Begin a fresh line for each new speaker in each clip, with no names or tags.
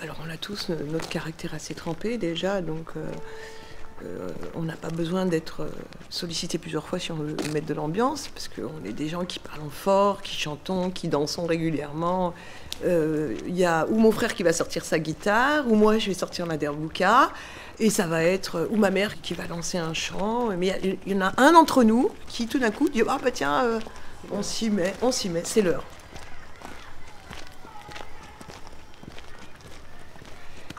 Alors on a tous notre caractère assez trempé déjà, donc on n'a pas besoin d'être sollicité plusieurs fois si on veut mettre de l'ambiance, parce qu'on est des gens qui parlent fort, qui chantons, qui dansons régulièrement. Il y a ou mon frère qui va sortir sa guitare, ou moi je vais sortir ma derbouka, et ça va être ou ma mère qui va lancer un chant. Mais il y en a un d'entre nous qui tout d'un coup dit « Ah bah tiens, on s'y met, c'est l'heure ».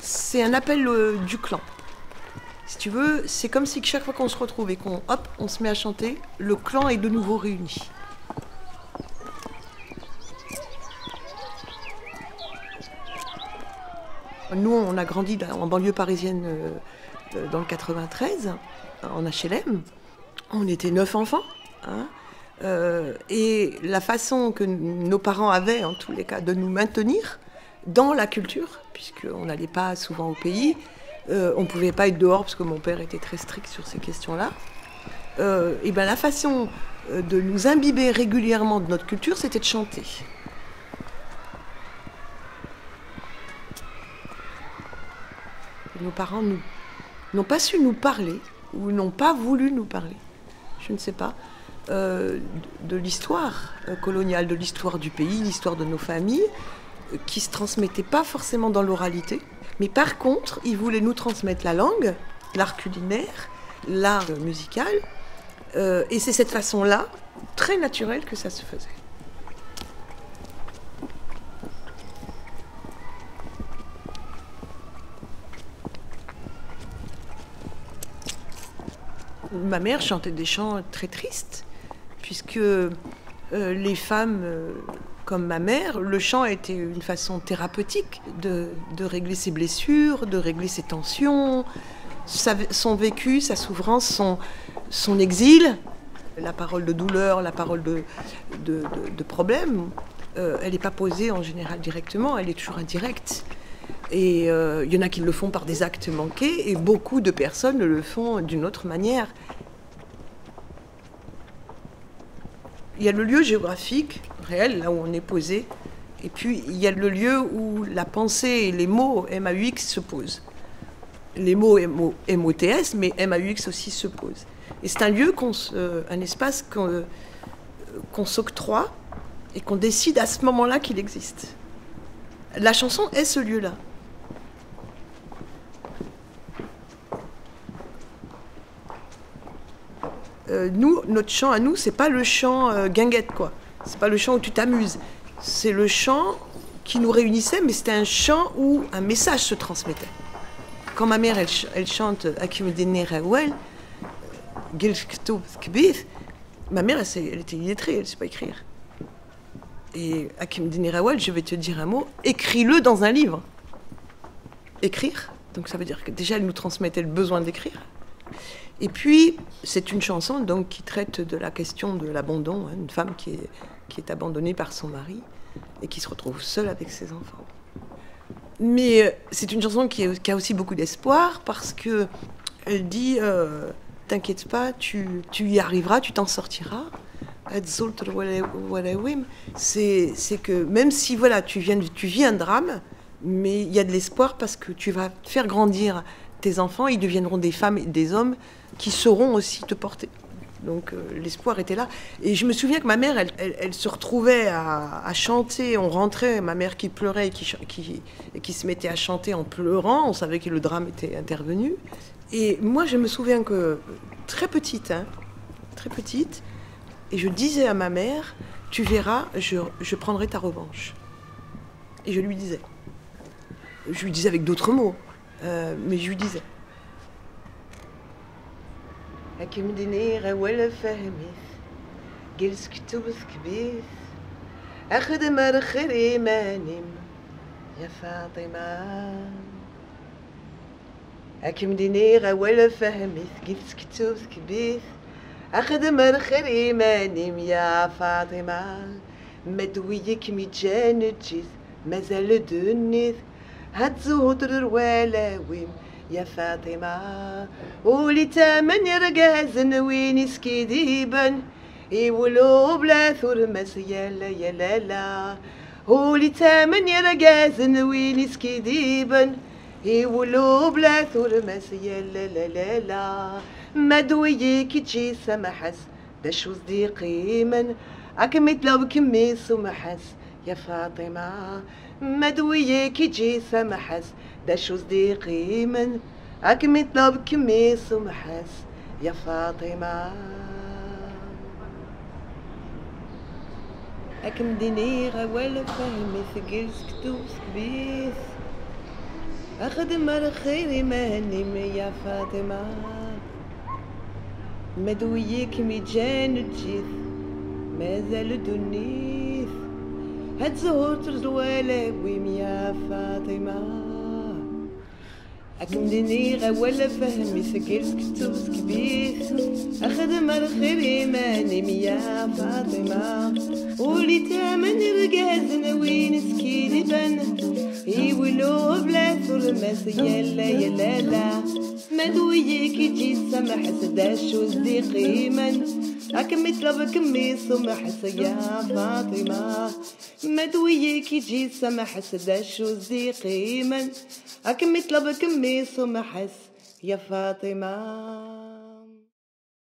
C'est un appel du clan. Si tu veux, c'est comme si chaque fois qu'on se retrouve et on se met à chanter, le clan est de nouveau réuni. Nous, on a grandi en banlieue parisienne dans le 93, en HLM. On était 9 enfants. Hein. Et la façon que nos parents avaient, en tous les cas, de nous maintenir dans la culture, puisqu'on n'allait pas souvent au pays, on ne pouvait pas être dehors parce que mon père était très strict sur ces questions-là. Et ben la façon de nous imbiber régulièrement de notre culture, c'était de chanter. Nos parents n'ont pas su nous parler, ou n'ont pas voulu nous parler, je ne sais pas, de l'histoire coloniale, de l'histoire du pays, l'histoire de nos familles, qui ne se transmettait pas forcément dans l'oralité. Mais par contre, ils voulaient nous transmettre la langue, l'art culinaire, l'art musical. Et c'est cette façon-là, très naturelle, que ça se faisait. Ma mère chantait des chants très tristes, puisque les femmes... comme ma mère, le chant était une façon thérapeutique de régler ses blessures, de régler ses tensions, son vécu, sa souffrance, son exil, la parole de douleur, la parole de problème. Elle n'est pas posée en général directement, elle est toujours indirecte. Et il y en a qui le font par des actes manqués, et beaucoup de personnes le font d'une autre manière. Il y a le lieu géographique, réel, là où on est posé, et puis il y a le lieu où la pensée et les mots MAUX se posent. Les mots MOTS, mais MAUX aussi se posent. Et c'est un lieu, un espace qu'on s'octroie et qu'on décide à ce moment-là qu'il existe. La chanson est ce lieu-là. Nous, notre chant à nous, c'est pas le chant guinguette, quoi. C'est pas le chant où tu t'amuses. C'est le chant qui nous réunissait, mais c'était un chant où un message se transmettait. Quand ma mère, elle chante Akim Dene Rawel, ma mère, elle était illettrée, elle ne sait pas écrire. Et Akim Dene Rawel, je vais te dire un mot, écris-le dans un livre. Écrire, donc ça veut dire que déjà, elle nous transmettait le besoin d'écrire. Et puis, c'est une chanson donc, qui traite de la question de l'abandon, hein, une femme qui est abandonnée par son mari et qui se retrouve seule avec ses enfants. Mais c'est une chanson qui a aussi beaucoup d'espoir parce qu'elle dit t'inquiète pas, tu y arriveras, tu t'en sortiras. C'est que même si voilà, tu vis un drame, mais il y a de l'espoir parce que tu vas faire grandir tes enfants, ils deviendront des femmes et des hommes qui sauront aussi te porter. Donc l'espoir était là. Et je me souviens que ma mère, elle se retrouvait à chanter. On rentrait, ma mère qui pleurait et qui se mettait à chanter en pleurant. On savait que le drame était intervenu. Et moi, je me souviens que très petite, et je disais à ma mère, tu verras, je prendrai ta revanche. Et je lui disais. Je lui disais avec d'autres mots. Mais je lui disais. Akim Dene Rawel fahmith, Gils Ktubus Kbith, Achad Markhir Imanim, Ya Fatima. Akim Dene Rawel fahmith, Gils Ktubus Kbith, Achad Markhir Imanim, Ya Fatima. Medouye Kimijanejis, Mazal Dunith, Hadzoudr Walawim. يا فاطمة ولي تمن يرقازن وين يسكي ديبا يولو بلا ثرمس يا لا هولي تامن يرقازن ويني سكيديبن يولو بلا ثورمس يا لا لا لا لا مدوية كي تجي سمحس دشو صديقي من أكمت لو بكميس ومحس يا فاطمة مدوية كي تجي سمحس دشو صديقي من أكمت لو بكميس ومحس يا فاطمة أكم دينيغة ولا فهمي ثقيل سكتوس كبيس أخدم الخير مهني يا فاطمة مدويك ميجان الجيث مازال دنيث هاد زهور ترزوالا ويم يا فاطمة أكم دينيغة ولا فهمي ثقيل سكتوس كبيس أخدم الخير مهني يا فاطمة ولي تامن رقازنا وين سكيني بن يولو بلا ثلمس يلا يلا لا مدويك يجي سمح سداش وصديقي من أكم يطلب كميس ومحس يا فاطمة مدويك يجي سمح سداش وصديقي من أكم يطلب كميس ومحس يا فاطمة